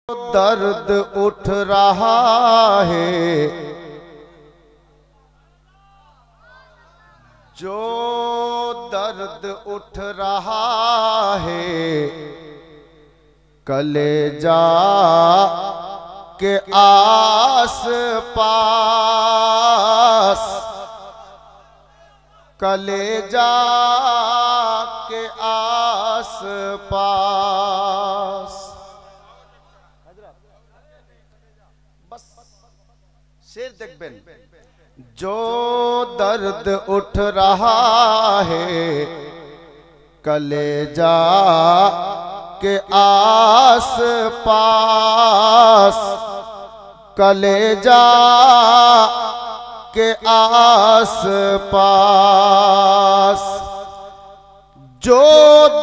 दर्द उठ रहा है, जो दर्द उठ रहा है, कलेजा के आस पास, कलेजा के आस पास। शेर देखबेन, जो दर्द उठ रहा है, कलेजा के आस पास, कलेजा के आस पास। जो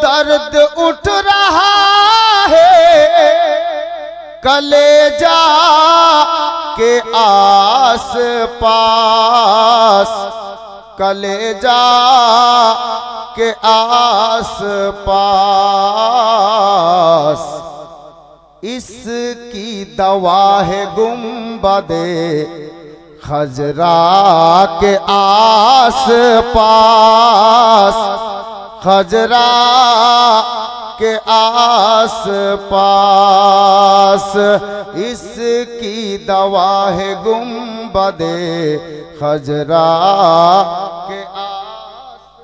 दर्द उठ रहा है, कलेजा के आस पास, कलेजा के आस पास। इसकी दवा है गुंबदे खजरा के आस पास, खजरा के आस पास। इसकी दवा है गुंबदे खजरा के आस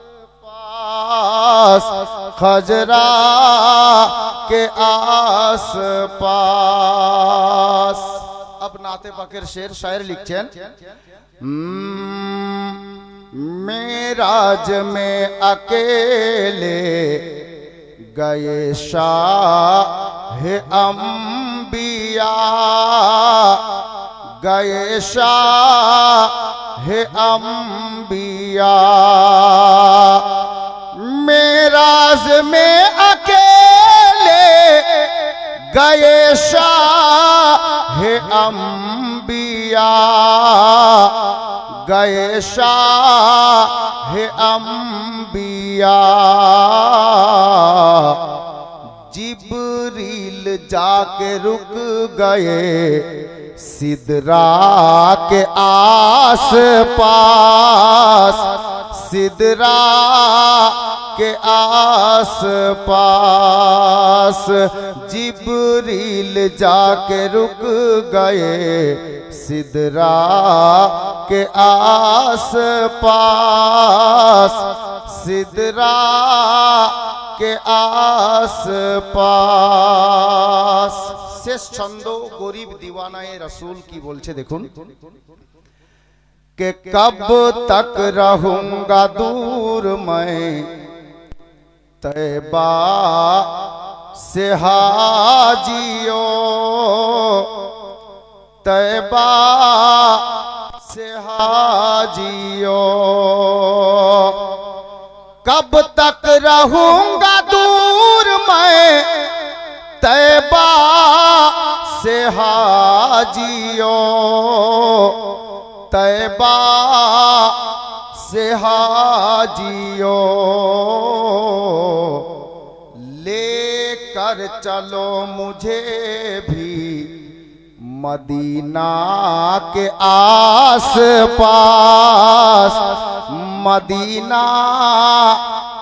पास, खजरा के आस पास। अब नाते पाकेर शेर शायर लिखছেন, मेराज में अकेले गए शाह अंबिया, गए शाह अंबिया। मेराज में अकेले गए शाह अंबिया, गए शाह अंबिया। जिब्रील जाके रुक गए सिदरा के आस पास, सिदरा के आस पास। जिब्रील जाके रुक गए सिदरा के आस पास, सिदरा के आस पास। शेष छंद गरीब दीवानाए रसूल की बोलছে দেখুন, कि कब तक रहूंगा दूर मैं तैबा से हाजियो, तैबा से हाजियो। कब तक रहूंगा दूर मैं तैबा से हाजियो, तैबा से हाजियो। लेकर चलो मुझे भी मदीना के आस पास, मदीना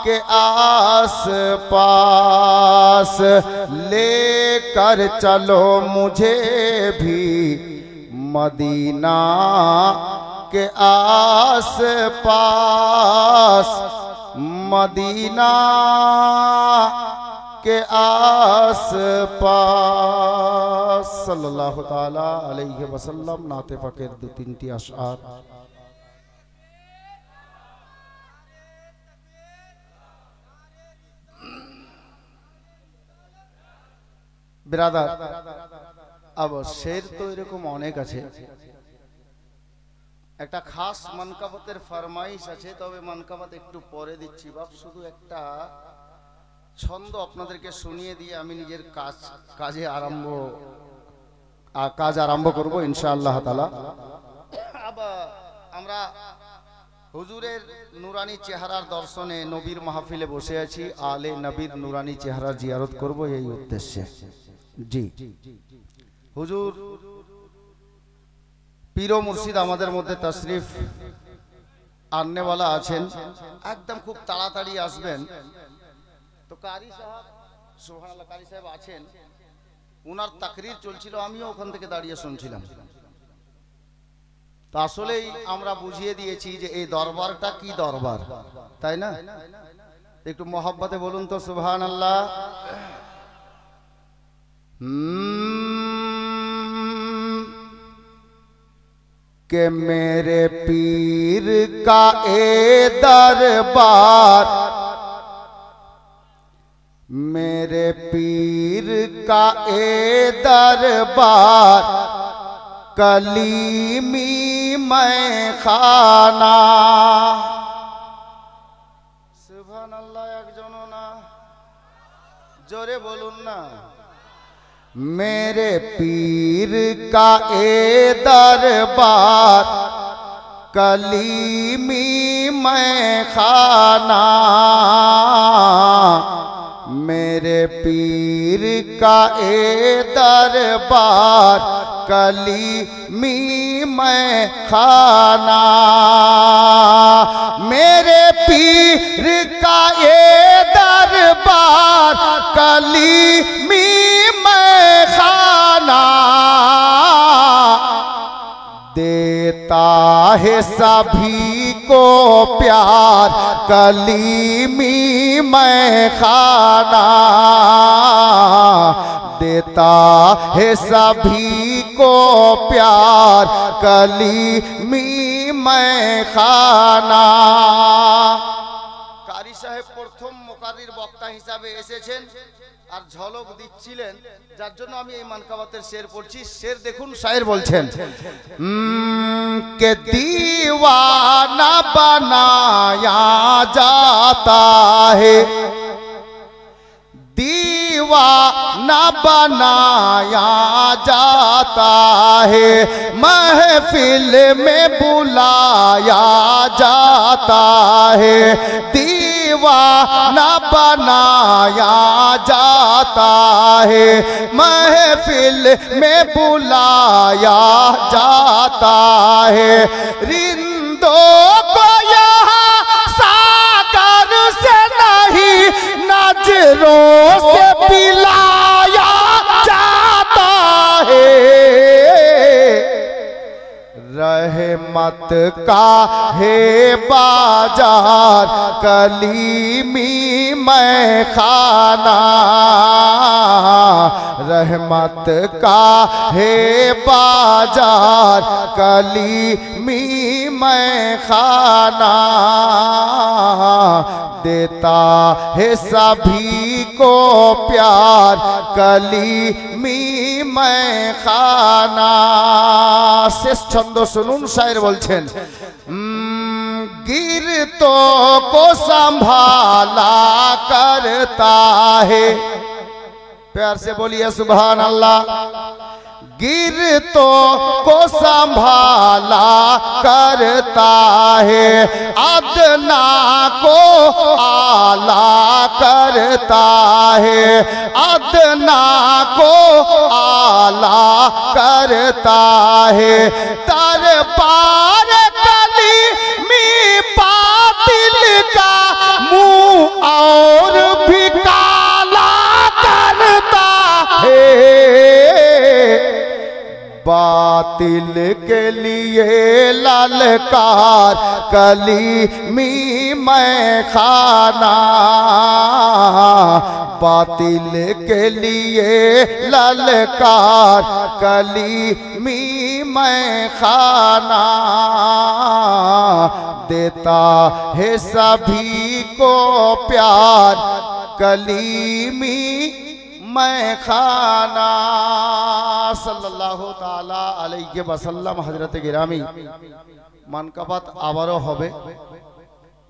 के आस पास। लेकर चलो मुझे भी मदीना के आस पास, मदीना के आस पास। सल्लल्लाहु ताला अलैहि वसल्लम। नाते पाकेर दो तीनटी अशआर। बिरादार, अब शेर तो एरकम अनेक आछे, একটা খাস মানকাবতের ফরমাইশ আছে, তবে মানকাবত একটু পরে দিচ্ছি বাপ। শুধু একটা ছন্দ আপনাদেরকে শুনিয়ে দিয়ে আমি নিজের কাজ আরম্ভ করব ইনশাআল্লাহ তাআলা। अब আমরা হুজুরের নুরানি চেহারার দর্শনে নবীর মাহফিলে বসে আছি, আলে নবীর নুরানি চেহারা জিয়ারত করব এই উদ্দেশ্যে। জি হুজুর পীর ও মুর্শিদ আমাদের মধ্যে তশরিফ আননেওয়ালা আছেন, একদম খুব তাড়াতাড়ি আসবেন। তো কারি সাহেব, সুবহানাল্লাহ, কারি সাহেব আছেন, ওনার তাকরির চলছিল, আমিও ওখান থেকে দাঁড়িয়ে শুনছিলাম। তো আসলেই আমরা বুঝিয়ে দিয়েছি যে এই দরবারটা কি দরবার, তাই না? একটু মহব্বতে বলুন তো সুবহানাল্লাহ। कि मेरे पीर का ए दरबार, मेरे पीर का ए दरबार, कलीमी मैं खाना। सुभान अल्लाह, एक जनो ना जोरे बोलून ना। मेरे पीर का ए दरबार, कलीमी मैं खाना। मेरे पीर का ए दरबार, कलीमी मैं खाना। मेरे पीर का ए दरबार, कलीमी खाना। देता है सभी को प्यार, कलीमी मैं खाना। देता है सभी को प्यार, कलीमी मैं खाना। কারি সাহেব প্রথম মুকাররির বক্তা হিসাবে এসেছেন আর ঝলক দিচ্ছিলেন, যার জন্য আমি এই মানকাবাতের শের পড়ছি। শের দেখুন, শায়ের বলছেন কে दीवाना बनाया जाता है, दीवाना बनाया जाता है, महफिल में बुलाया जाता है। दीवाना बनाया जाता है, महफिल में बुलाया जाता है। रिंदों को यहाँ सागर से नहीं, नजरों से पिलाया जाता है। रहमत का है बाजार, कलीमी मैं खाना। रहमत का है बाजार, कलीमी मैं खाना। देता है सभी को प्यार, कलीमी मैं खाना। শেষ ছন্দ শুনুন, শায়ের বলছেন गिरतों को संभाला करता है। प्यार से बोलिए सुभान अल्लाह। गिरतों को संभाला करता है, अदना को आला करता है, अदना को आला करता है। दरबार कलीमी बातिल का मुंह और भी काला करता है। बातिल के लिए ललकार, कलीमी मैं खाना। बातिल के लिए ललकार, कलीमी मैं खाना। देता है सभी को प्यार, कलीमी मैं खाना। सल्लल्लाहु ताला अलैहि वसल्लम। हजरत गिरामी, মানকাবাত আবারও হবে।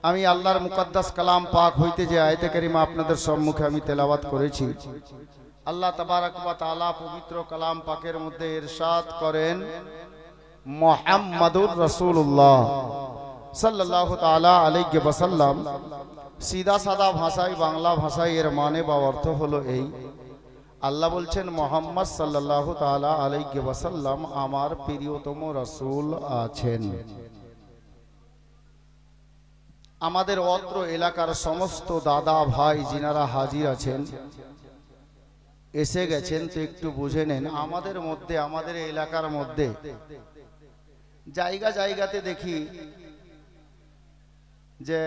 আমি আল্লাহর মুকদ্দাস কালাম পাক হইতে যে আয়াতে কারিমা আপনাদের সম্মুখে আমি তেলাওয়াত করেছি, আল্লাহ তাবারক ওয়া তাআলা পবিত্র কালাম পাকের মধ্যে ইরশাদ করেন, মুহাম্মাদুর রাসূলুল্লাহ সাল্লাল্লাহু তাআলা আলাইহি ওয়াসাল্লাম। সিধা সাদা ভাষায়, বাংলা ভাষায় এর মানে বা অর্থ হলো এই, আল্লাহ বলছেন মুহাম্মদ সাল্লাল্লাহু তাআলা আলাইহি ওয়াসাল্লাম আমার প্রিয়তম রাসূল আছেন। আমাদের অত্র এলাকার সমস্ত দাদা ভাই যিনারা হাজির আছেন, এসে গেছেন, তো একটু বুঝে নেন। আমাদের মধ্যে, আমাদের এলাকার মধ্যে জায়গা জায়গাতে দেখি যে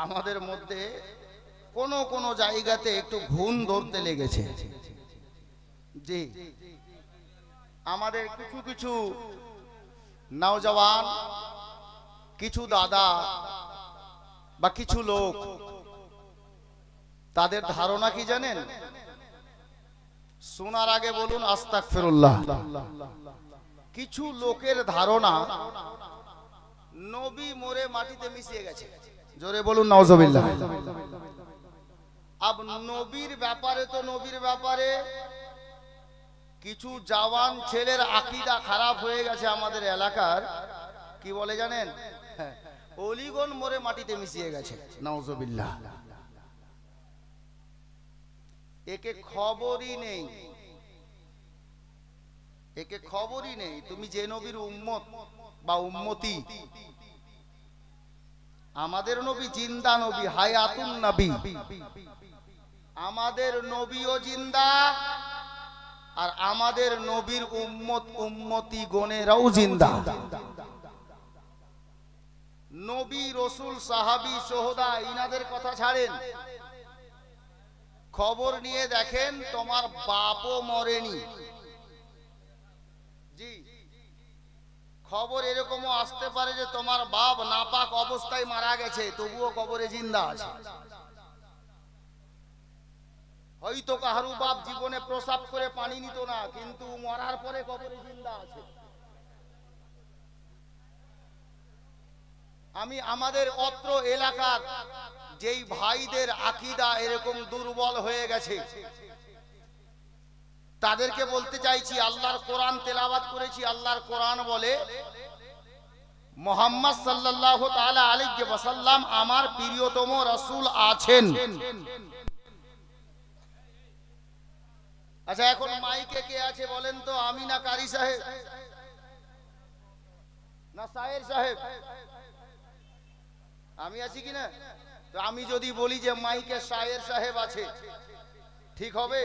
আমাদের মধ্যে কোন জায়গাতে একটু ঘুণ ধরতে লেগেছে। জি, আমাদের কিছু কিছু নওজওয়ান, কিছু দাদা বা কিছু লোক, তাদের ধারণা কি জানেন? শোনার আগে বলুন আস্তাগফিরুল্লাহ। কিছু লোকের ধারণা নবী মরে মাটিতে মিশিয়ে গেছে। জোরে বলুন নাউজুবিল্লাহ। अब নবীর ব্যাপারে তো নবীর ব্যাপারে কিছু জওয়ান ছেলের আকীদা খারাপ হয়ে গেছে আমাদের এলাকার। কি বলে জানেন? অলিগন মরে মাটিতে মিশিয়ে গেছে। নাউজুবিল্লাহ। একে খবরই নেই, একে খবরই নেই তুমি যে নবীর উম্মত বা উম্মতি। আমাদের নবী জিন্দা নবী, হায়াতুন নবী। আমাদের নবীও জিন্দা, আর আমাদের নবীর উম্মত উম্মতি গণেরাও জিন্দা। নবী রসুল সাহাবী সোহদা ইনাদের কথা ছাড়েন, খবর নিয়ে দেখেন তোমার বাপও মরেনি। জি, খবর এরকমও আসতে পারে যে তোমার বাপ নাপাক অবস্থায় মারা গেছে, তবুও কবরে জিন্দা আছে। হয়তো কাহারু বাপ জীবনে প্রসাব করে পানি নিত না, কিন্তু মরার পরে কবরে জিন্দা আছে। আমি আমাদের অত্র এলাকার যেই ভাইদের আকীদা এরকম দুর্বল হয়ে গেছে, তাদেরকে বলতে চাইছি, আল্লাহর কোরআন তেলাওয়াত করেছি। আল্লাহর কোরআন বলে মুহাম্মদ সাল্লাল্লাহু তাআলা আলাইহি ওয়াসাল্লাম আমার প্রিয়তম রাসূল আছেন। আচ্ছা, এখন মাইকে কে আছে বলেন তো? আমি না কারি সাহেব, না শায়ের সাহেব? আমি আছি কি না? তো আমি যদি বলি যে মাইকে শায়ের সাহেব আছে, ঠিক হবে?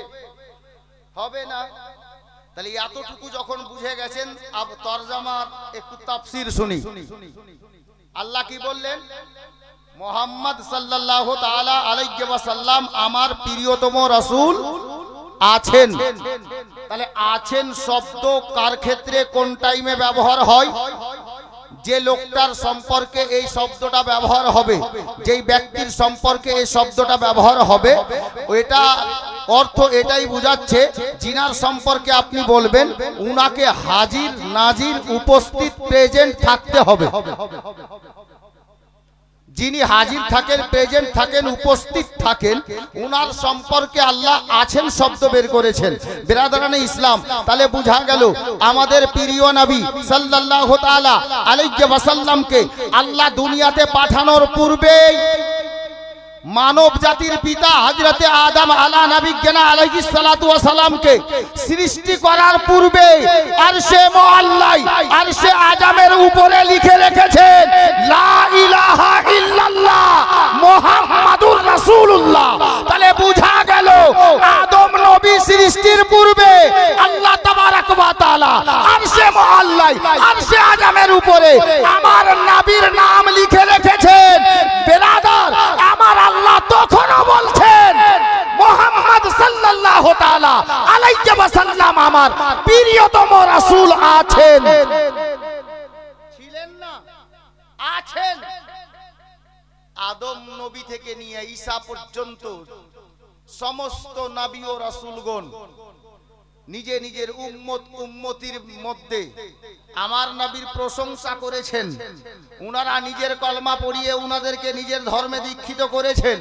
হবে না। তাহলে এতটুকু যখন বুঝে গেছেন, আব তরজমার একটু তাফসীর শুনি। আল্লাহ কি বললেন? মুহাম্মদ সাল্লাল্লাহু তাআলা আলাইহি ওয়াসাল্লাম আমার প্রিয়তম রাসূল আছেন। তাহলে আছেন শব্দ কার ক্ষেত্রে কোন টাইমে ব্যবহার হয়? যে লোকটার সম্পর্কে এই শব্দটা ব্যবহার হবে, যেই ব্যক্তির সম্পর্কে এই শব্দটা ব্যবহার হবে, ওইটা অর্থ এটাই বোঝাচ্ছে জিনার সম্পর্কে আপনি বলবেন উনাকে হাজির নাজির উপস্থিত প্রেজেন্ট থাকতে হবে। যিনি হাজির থাকেন, প্রেজেন্ট থাকেন, উপস্থিত থাকেন, উনার সম্পর্কে আল্লাহ আছেন শব্দ বের করেছেন। বিরাদরানে ইসলাম, তাহলে বোঝা গেল আমাদের প্রিয় নবী সাল্লাল্লাহু তাআলা আলাইহি ওয়াসাল্লামকে আল্লাহ দুনিয়াতে পাঠানোর পূর্বেই মানব জাতির পিতা হযরতে আদম আলা নবিয়্যিনা আলাইহিস সালাতু ওয়াস সালামকে সৃষ্টি করার পূর্বে আরশে মুআল্লাই, আরশে আজমের উপরে লিখে রেখেছেন লা ইলাহা ইল্লাল্লাহ মুহাম্মাদুর রাসূলুল্লাহ। তাহলে বোঝা গেল আদম নবী সৃষ্টির পূর্বে আল্লাহ তাবারাক ওয়া তাআলা আরশে মুআল্লাই, আরশে আজমের উপরে আমার নবীর নাম লিখে রেখেছেন। বেরাদার, আমার আল্লাহ তখনও বলছেন মুহাম্মদ সাল্লাল্লাহু তাআলা আলাইহি ওয়াসাল্লাম আমার প্রিয়তম রাসূল আছেন। ছিলেন না, আছেন। আদম নবী থেকে নিয়ে ঈসা পর্যন্ত সমস্ত নবী ও রাসূলগণ নিজে নিজের উম্মত উম্মতির মধ্যে আমার নবীর প্রশংসা করেছেন। উনারা নিজের কলমা পড়িয়ে উনাদেরকে নিজের ধর্মে দীক্ষিত করেছেন।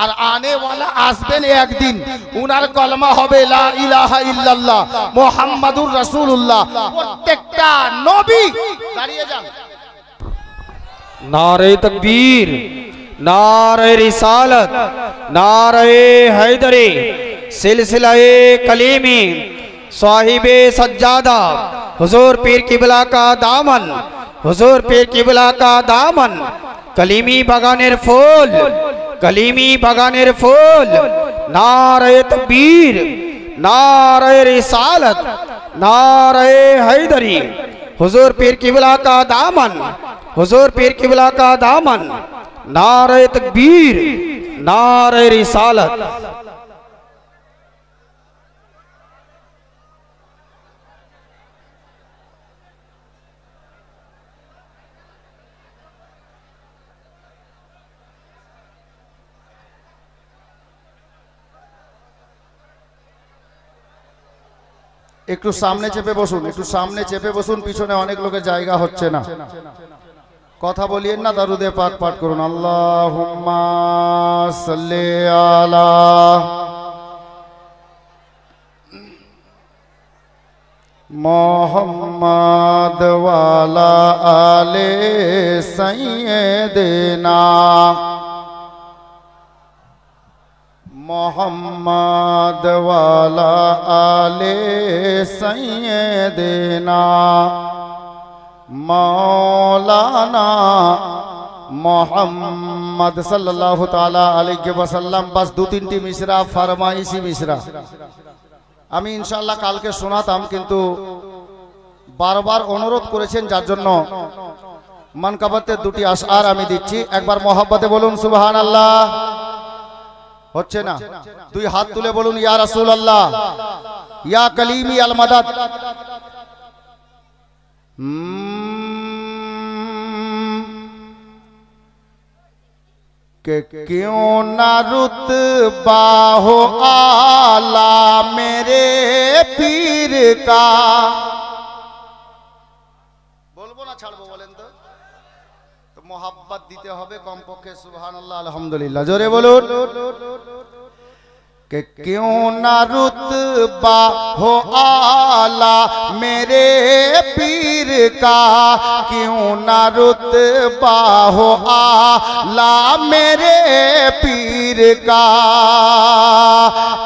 আর আনেওয়ালা আসবেন একদিন, উনার কলমা হবে লা ইলাহা ইল্লাল্লাহ মুহাম্মাদুর রাসূলুল্লাহ। প্রত্যেকটা নবী দাঁড়িয়ে যান। नारे तकबीर, नारे रिसालत, नारे हैदरी, सिलसिलाए कलीमी साहिबे सज्जादा हुजूर पीर किबला का दामन, हुजूर पीर किबला का दामन, कलीमी बागानेर फूल, कलीमी बागानेर फूल, नारे तकबीर, नारे रिसालत, नारे हैदरी, हुजूर पीर किबला का दामन, हुजूर पीर किबला का दामन, नारे तकबीर, नारे रिसालत। একটু সামনে চেপে বসুন, একটু সামনে চেপে বসুন, পিছনে অনেক লোকের জায়গা হচ্ছে না। কথা বলিয়েন না, দারুদে পাক পাঠ করুন। আল্লাহুম্মা সাল্লি আলা মুহাম্মাদ ওয়া আলা আলি সাইয়্যিদিনা मोहम्मद वाला आले सैयदना मौलाना मोहम्मद सल्लल्लाहु ताला अलैहि वसल्लम। बस दो तीनटी मिसरा फरमाइशी मिसरा আমি ইনশাআল্লাহ কালকে শোনাতাম, কিন্তু বারবার অনুরোধ করেছেন, যার জন্য মানকাবাতের দুটি আশআর আমি দিচ্ছি। একবার মহব্বতে বলুন সুবহানাল্লাহ। হচ্ছে না? দুই হাত তুলে বলুন ইয়া রাসূলুল্লাহ, ইয়া কলিমি আল মাদাদ। कि क्यों ना रुतबा हो आला मेरे पीर का। बोलबो ना ছাড়বো বলেন তো? তো मोहब्बत দিতে হবে কমপক্ষে। সুবহানাল্লাহ, আলহামদুলিল্লাহ, জোরে বলুন। कि क्यों ना रुतबा हो आला मेरे पीर का, क्यों ना रुतबा हो आला मेरे पीर का,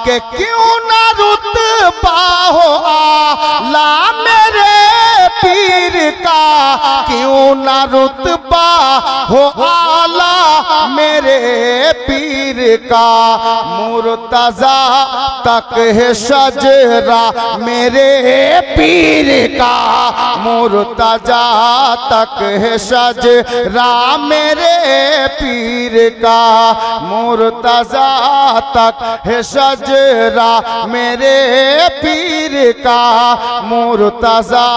कि क्यों ना रुतबा हो आला मेरे पीर का, क्यों ना रुतबा हो आला मेरे पीर का। मुर्तजा तक है शजरा मेरे पीर का, मुर्तजा तक है शजरा मेरे पीर का, मुर्तजा तक है शजरा मेरे पीर का, मुर्तजा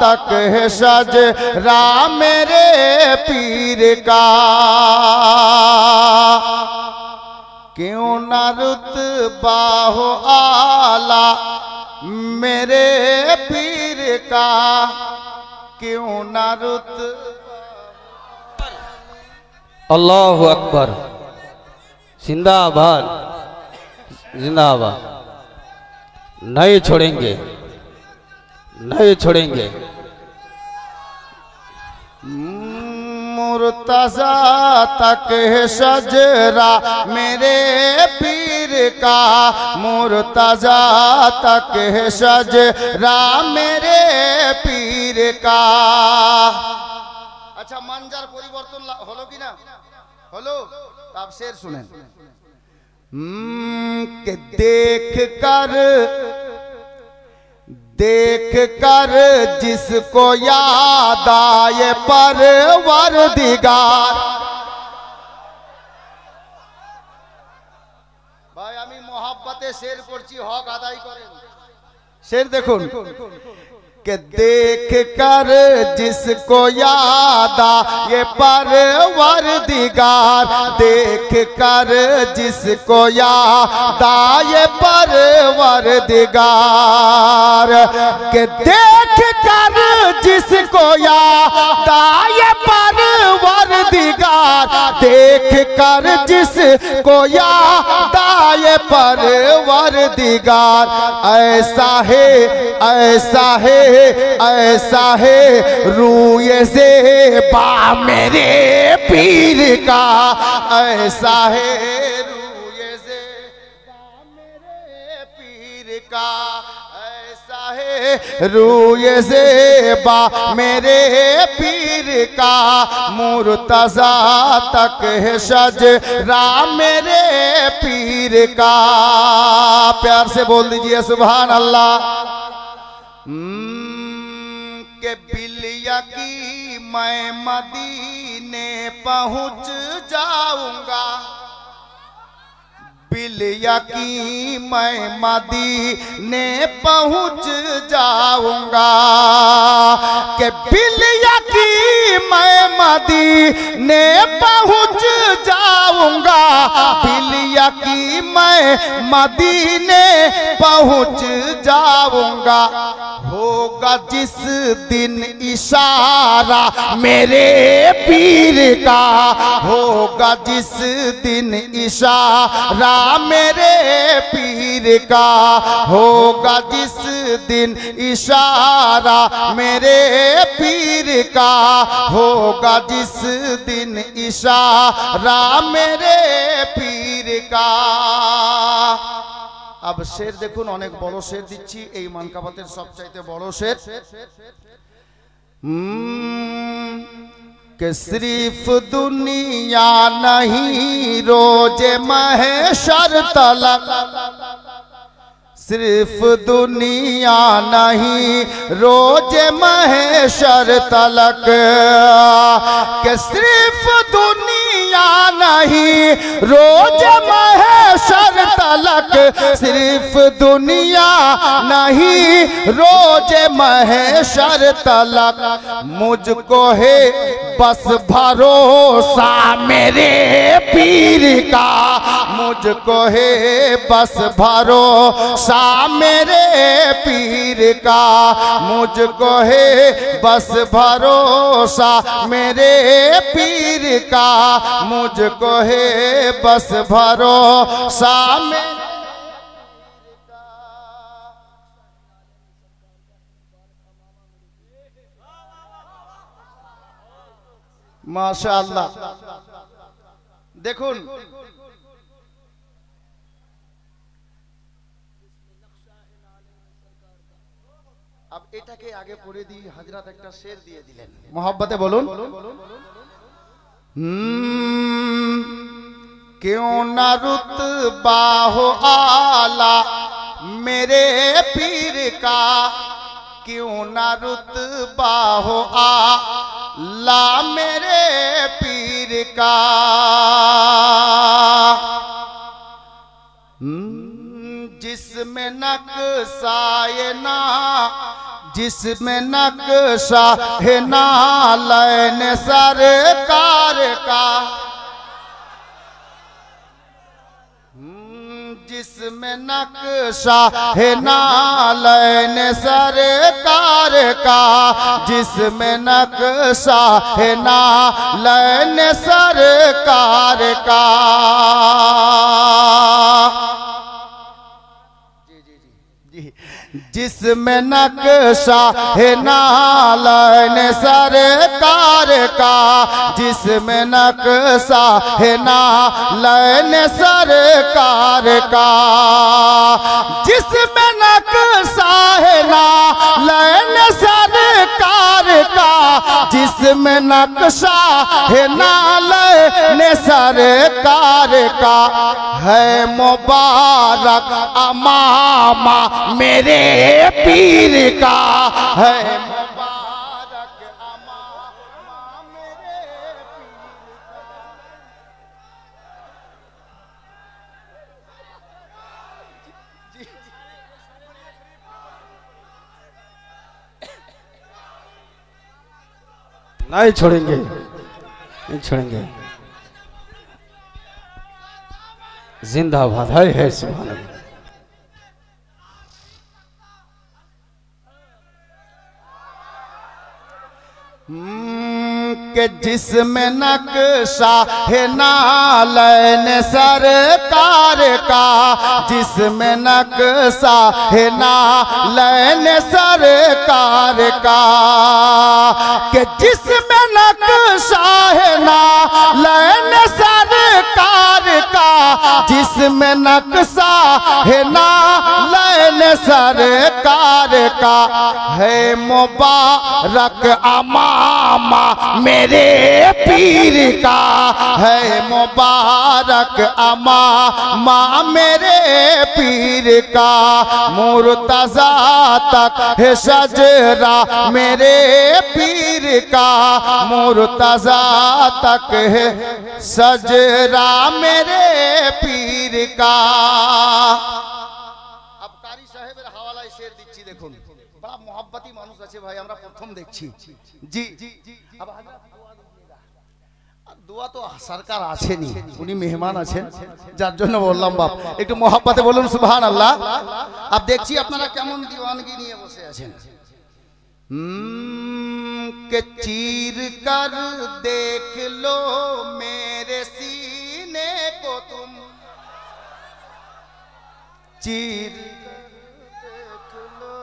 तक है शजरा मेरे पीर का। क्यों ना रुतबा हो आला मेरे पीर का, क्यों ना रुतबा। अल्लाहु अकबर, जिंदाबाद जिंदाबाद। नहीं छोड़ेंगे, नहीं छोड़ेंगे। मुर्तजा तक है शजरा मेरे पीर का, मुर्तजा तक है शजरा मेरे पीर का। अच्छा, मंजर परिवर्तन हलो कि ना हलो? आप शेर सुनें। के देख कर जिसको याद आए परवरदिगार। भाई आमी मोहब्बते शेर पढ़ছি, हक आदाय करें। शेर देखुन। कि देख कर जिसको याद आए परवरदिगार, देख कर जिसको याद आए परवरदिगार, कि देख कर जिसको याद आए परवरदिगार, देख कर जिसको याद आए परवरदिगार। ऐसा है ऐसा है ऐसा है रूए से बा मेरे पीर का, ऐसा है रूए से बा मेरे का ऐसा है रूए ज़ेबा मेरे पीर का, मुर्तज़ा तक है शजरा मेरे पीर का। प्यार से बोल दीजिए सुभान अल्लाह। के बिलिया की मैं मदीने पहुंच जाऊंगा, बिलिया की मैं मदीने पहुंच जाऊंगा, के बिलिया की मैं मदीने पहुंच जाऊंगा, बिलिया की मैं मदीने पहुंच जाऊंगा। होगा जिस दिन इशारा मेरे पीर का, होगा जिस दिन इशारा मेरे पीर का, होगा जिस दिन इशारा मेरे पीर का, होगा जिस दिन इशारा मेरे पीर का। अब शेर देखुन, अनेक बड़ो शेर दिच्छी, এই মানকাবাতের সবচাইতে বড় शेर। कि सिर्फ दुनिया नहीं रोज महशर तलक, सिर्फ दुनिया नहीं रोज महशर तलक, कि सिर्फ दुनिया नहीं रोज महशर तलक, सिर्फ दुनिया नहीं रोज महशर तलक, मुझको है बस भरोसा मेरे पीर का, मुझको है बस भरोसा मेरे पीर का, मुझको है बस भरोसा मेरे पीर का, मुझको है बस भरोसा मेरे। माशाअल्लाह। देखुन अब এটাকে আগে পড়ে দিই, হযরত একটা শের দিয়ে দিলেন, मोहब्बते बोलুন। क्यों ना रुतबा हो आला मेरे पीर का, क्यों ना रुतबा हो आला मेरे पीर का, जिसमें नक्शाए ना, जिसमें नक्शा है नालैन सरकार का, जिसमें नक्शा है नालैन सरकार का, जिसमें नक्शा है नालैन सरकार का। जिसमें नक्शा है नालैन सरकार का, जिसमें नक्शा है नालैन सरकार का, जिसमें नक्शा है नालैन सरकार का, जिसमें नक्शा है नालैन सरकार का, है मुबारक अमामा मेरे पीर का, है मुबारक अमामा मेरे पीर का। नहीं छोड़ेंगे, नहीं छोड़ेंगे, जिंदाबाद है सुभान अल्लाह। कि जिसमें नक्शा है नालैन सरकार का, जिसमें नक्शा है नालैन सरकार का, कि जिसमें नक्शा है नालैन सरकार का, जिस में नक्शा है ना लैन सरकार का है मुबारक अमामा मेरे पीर का है मुबारक अमामा मेरे पीर का मुर्तजा तक है शजरा मेरे पीर का मुर्तजा तक है सजरा मेरे पीर का। अब कारी साहेबের হাওয়ালায় শের দিচ্ছি দেখুন বড় मोहब्बती মানুষ আছে ভাই আমরা প্রথম দেখছি জি अब দোয়া তো সরকার আছেনি উনি মেহমান আছেন যার জন্য বললাম বাপ একটু मोहब्बते বলুন সুবহানাল্লাহ। अब দেখছি আপনারা কেমন दीवानगी নিয়ে বসে আছেন। के चीर कर देख लो मेरे सीने को तुम चीर देख लो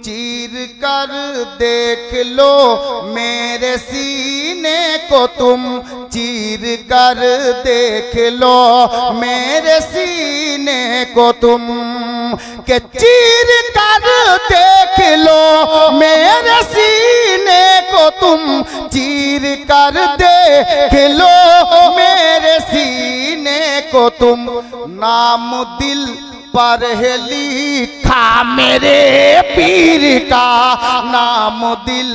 चीर कर देख लो मेरे सीने को तुम चीर कर देख लो मेरे सीने को तुम के चीर कर देख लो मेरे सीने को तुम चीर कर देख लो मेरे सीने को तुम नाम दिल पर है लिखा मेरे पीर का नाम दिल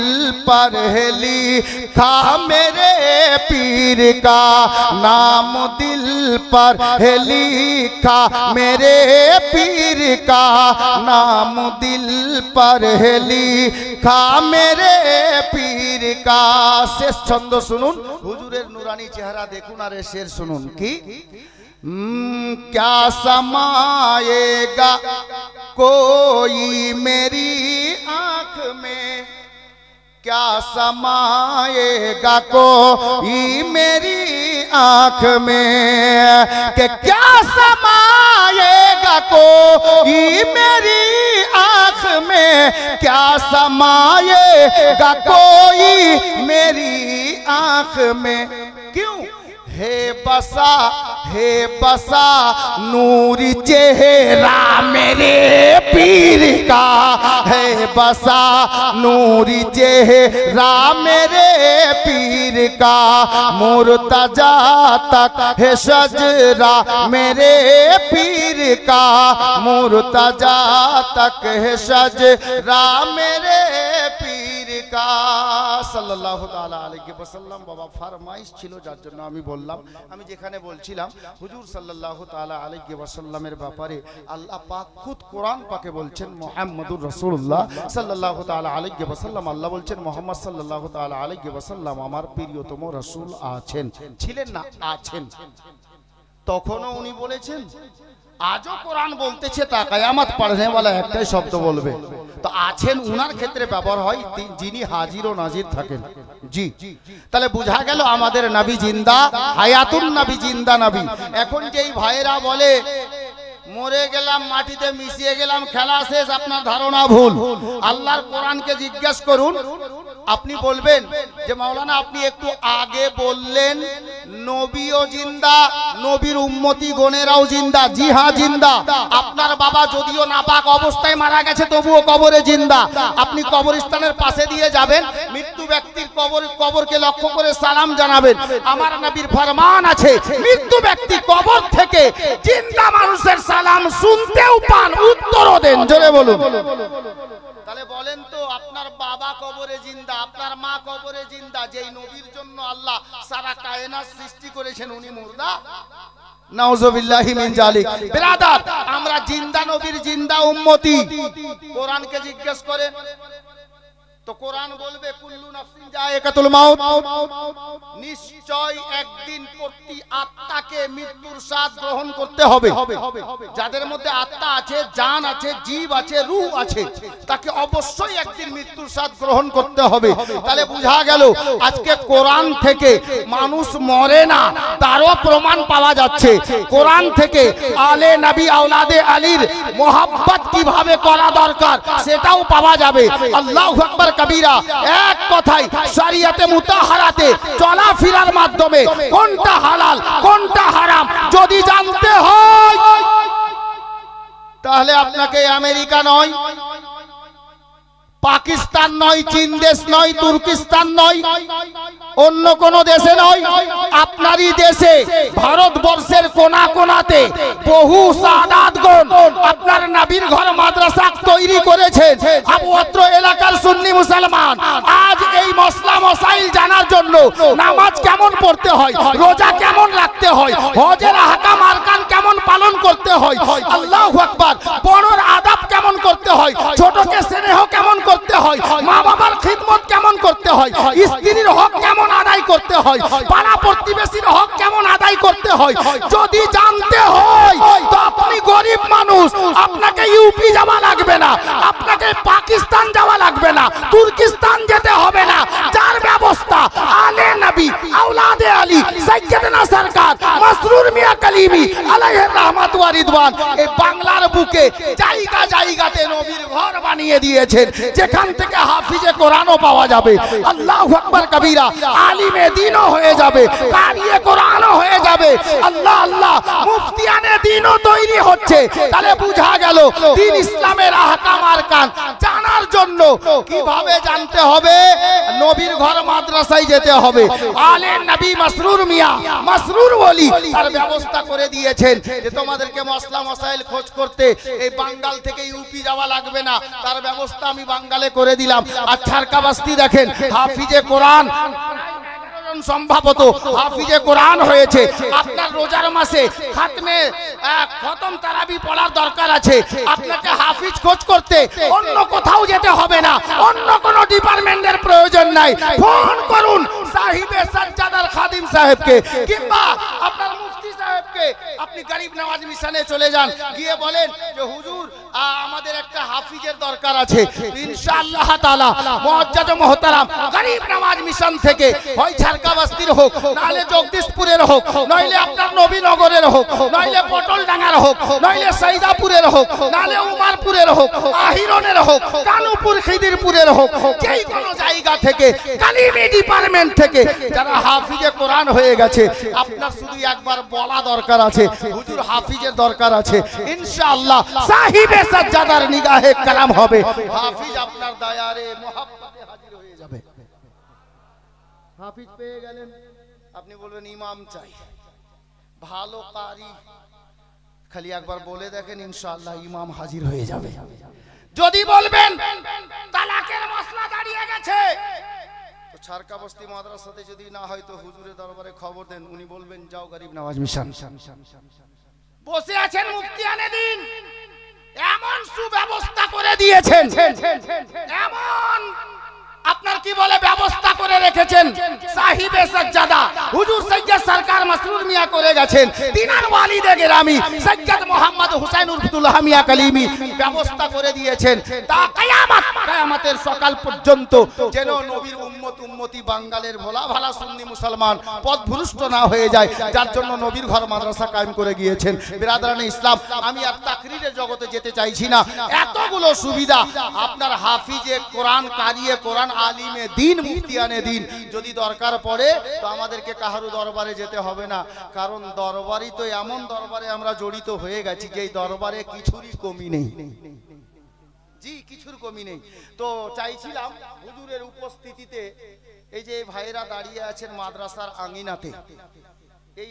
पर है लिखा मेरे पीर का नाम दिल पर है लिखा मेरे पीर का नाम दिल पर है लिखा मेरे पीर का। शेष छंद सुनुन हुजूरेर नुरानी चेहरा देखुन और शेर सुनुन की क्या समाएगा कोई मेरी आंख में क्या समाएगा कोई मेरी आंख में कि क्या समाएगा कोई मेरी आंख में क्या समाएगा कोई मेरी आंख में क्यों हे बसा नूर चेहरा मेरे पीर का है बसा नूर चेहरा मेरे पीर का मुर्तजा तक है शजरा मेरे पीर का मुर्तजा तक है शजरा मेरे पीर का সাল্লাল্লাহু তাআলা আলাইহি ওয়াসাল্লাম। বাবা ফরমাইশ ছিল যার জন্য আমি বললাম আমি যেখানে বলছিলাম হুজুর সাল্লাল্লাহু তাআলা আলাইহি ওয়াসাল্লামের ব্যাপারে আল্লাহ পাক খুদ কোরআন পাকে বলছেন মুহাম্মদুর রাসূলুল্লাহ সাল্লাল্লাহু তাআলা আলাইহি ওয়াসাল্লাম আল্লাহ বলছেন মুহাম্মদ সাল্লাল্লাহু তাআলা আলাইহি ওয়াসাল্লাম আমার প্রিয়তম রাসূল আছেন ছিলেন না আছেন তখনও উনি বলেছেন आजो कुरान बोलते छे ता कयामत पढ़ने वाला एकटाई शब्द बोलबे तो आछेन उनार क्षेत्रे व्यवहार हय जिनी हाजिर ओ नाजिर थाकेन जी ताहले बुझा गेल आमादेर नबी जिंदा हायातुन नबी जिंदा नबी एखन जेई भाईरा बोले मरे गेलाम माटिते मिशिए गेलाम खेला शेष आपनार धारणा भूल आल्लाहर कुरान के जिज्ञेस करुन আপনি বলবেন যে মাওলানা আপনি একটু আগে বললেন নবীও জিন্দা নবীর উম্মতি গণেরাও জিন্দা জি হ্যাঁ জিন্দা আপনার বাবা যদিও নাপাক অবস্থায় মারা গেছে তবুও কবরে জিন্দা আপনি কবরস্থানের পাশে দিয়ে যাবেন মৃত্যু ব্যক্তির কবরকে লক্ষ্য করে সালাম জানাবেন আমার নবীর ফরমান আছে মৃত্যু ব্যক্তি কবর থেকে জিন্দা মানুষের সালাম শুনতেও পান উত্তরও দেন জোরে বলুন তাহলে বলেন তো আপনার বাবা কবরে জিন্দা আপনার মা কবরে জিন্দা যেই নবীর জন্য আল্লাহ সারা কায়নাত সৃষ্টি করেছেন উনি মুর্দা নাউজুবিল্লাহি মিন জালিক ব্রাদার আমরা জিন্দা নবীর জিন্দা উম্মতি কোরআনকে জিজ্ঞেস করেন तो कुरान बोलबे कुल्लु नफ्सिन जाएकातुल मौत निश्चय एक दिन প্রতি আত্মাকে মৃত্যুর স্বাদ গ্রহণ করতে হবে। যাদের মধ্যে আত্মা আছে, জান আছে, জীব আছে, রূহ আছে, তাকে অবশ্যই একদিন মৃত্যুর স্বাদ গ্রহণ করতে হবে। তাহলে বোঝা গেল আজকে কোরআন থেকে মানুষ মরে না, তারও প্রমাণ পাওয়া যাচ্ছে। কোরআন থেকে আলে নবী আওলাদে আলীর মোহাব্বত কিভাবে করা দরকার সেটাও পাওয়া যাবে। আল্লাহু আকবার কবীরা। এক কথায় শরিয়তে মুতাহারাতে চলাফেরার মাধ্যমে কোনটা হালাল কোনটা হারাম যদি জানতে হয়, তাহলে আপনাকে আমেরিকা নয়, পাকিস্তান নয়, চীন দেশ নয়, তুর্কিস্তান নয়, অন্য কোন দেশে নয়, আপনারই দেশে ভারতবর্ষের কোনা কোনাতে বহু সাদাতগণ আপনার নবীর ঘর মাদ্রাসা তৈরি করেছেন। আবু অত্র এলাকার সুন্নি মুসলমান আজ এই মসলা মসাইল জানার জন্য নামাজ কেমন পড়তে হয়, রোজা কেমন রাখতে হয়, হজের আহকাম আরকান কেমন পালন করতে হয়, আল্লাহু আকবার, বড়র আদব কেমন করতে হয়, ছোটকে স্নেহ কেমন করতে হয়, মা বাবার খিদমত কেমন করতে হয়, স্ত্রীর হক কেমন আদায় করতে হয়, পাড়া প্রতিবেশীর হক কেমন আদায় করতে হয় যদি জানতে হয়, তো আপনি গরিব মানুষ, আপনাকে ইউপি যাওয়া লাগবে না, আপনাকে পাকিস্তান যাওয়া লাগবে না, তুর্কিস্তান যেতে হবে না। যার ব্যবস্থা আলে নবী আওলাদে আলী সাইয়্যিদনা সরকার মাসরুর মিয়া কালিমি আলাইহির রহমাত ওয়া রিদওয়ান এই বাংলার বুকে জায়গা জায়গাতে নবীর ঘর বানিয়ে দিয়েছেন, যেখান থেকে হাফিজে কোরআনও পাওয়া যাবে। আল্লাহু আকবার কবীরা। আলিমে দ্বীনও হয়ে যাবে, কারিয়ে কোরআনও হয়ে যাবে। আল্লাহ আল্লাহ, মুফতিয়ানে দ্বীনও তৈরি হচ্ছে। তাহলে বোঝা গেল দ্বীন ইসলামের আহকাম আরকান জানার জন্য কিভাবে জানতে হবে, নবীর ঘর মাদ্রাসায় যেতে হবে। আলে নবী মাসরুর মিয়া, মাসরুর ওলি তার ব্যবস্থা করে দিয়েছেন যে তোমাদেরকে মসলা মসাইল খোঁজ করতে এই বাঙ্গাল থেকে ইউপি যাওয়া লাগবে না, তার ব্যবস্থা আমি বাঙ্গালে করে দিলাম। আর ছারকাবাস্তি দেখেন হাফিজে কোরআন সম্ভবত হাফিজে কোরআন হয়েছে। আপনার রোজার মাসে খাতমে খতম তারাবি পড়ার দরকার আছে, আপনাকে হাফিজ খোঁজ করতে অন্য কোথাও যেতে হবে না, অন্য কোনো ডিপার্টমেন্টের প্রয়োজন নাই। ফোন করুন সাহিবে সাজ্জাদার খাদিম সাহেবকে কিংবা আপনার মুফতি সাহেবকে, আপনি গরিব নওয়াজ মিশনে চলে যান, গিয়ে বলেন যে হুজুর আমাদের একটা হাফিজের দরকার আছে। ইনশাআল্লাহ তাআলা মুআজ্জাজ মুহতারাম গরিব নওয়াজ মিশন থেকে হয় ছারকাবাস্তির হোক, নাহলে জগদীশপুরের হোক, নইলে আপনার নবীনগরের হোক, নইলে পটলডাঙ্গার হোক, নইলে সাইদাপুরের হোক, নাহলে উমারপুরের হোক, আহিরনের হোক, কানুপুর খিদিরপুরের হোক, যেই কোনো জায়গা থেকে কালিমি ডিপার্টমেন্ট থেকে যারা হাফিজে কোরআন হয়ে গেছে, আপনার শুধু একবার বলা দরকার আছে হুজুর হাফিজের দরকার আছে। ইনশাআল্লাহ সাহিবে সাজ্জাদার নিগাহে কালাম হবে, হাফিজ আপনার দায়ারে মুহাব্বতে হাজির হয়ে যাবে। হাফিজ পেয়ে গেলেন, আপনি বলবেন ইমাম চাই, ভালো কারি, খালি একবার বলে দেখেন ইনশাআল্লাহ ইমাম হাজির হয়ে যাবে। যদি বলবেন তালাকের মসলা দাঁড়িয়ে গেছে, তো ছারকাবস্তি মাদ্রাসাতে যদি না হয় তো হুজুরের দরবারে খবর দেন, উনি বলবেন যাও গরিব নওয়াজ মিশন। বসে আছেন মুফতিয়ানে দ্বীন, এমন সুব্যবস্থা করে দিয়েছেন, এমন আপনার কি বলে ব্যবস্থা করে রেখেছেন, সাহিবে সাজ্জাদা হুজুর সৈয়দ সরকার মাসরুর মিয়া করে গেছেন, দিনার ওয়ালিদে গেরামি সৈয়দ মোহাম্মদ হুসাইন উরফুল্লাহ মিয়া কালিমি ব্যবস্থা করে দিয়েছেন। তা কিয়ামতের সকাল পর্যন্ত যেন নবীর উম্মত উম্মতি বাঙ্গালের ভোলা ভালা সুন্নি মুসলমান পথভ্রষ্ট না হয়ে যায়, যার জন্য নবীর ঘর মাদ্রাসা কায়েম করে গিয়েছেন। বিরাদরানে ইসলাম, আমি আর তাকরীরের জগতে যেতে চাইছি না। এতগুলো সুবিধা আপনার হাফিজে কোরআন, কারিয়ে কোরআন, আলিমে দ্বীন, মুফতিয়ানে দ্বীন যদি দরকার পড়ে তো আমাদেরকে কাহারু দরবারে যেতে হবে না, কারণ দরবারই তো এমন দরবারে আমরা জড়িত হয়ে গেছি যে দরবারে কিছুরই কমি নেই, জি কিছুর কমি নেই। তো চাইছিলাম হুজুরের উপস্থিতিতে এই যে ভাইরা দাঁড়িয়ে আছেন মাদ্রাসার আঙিনাতে, এই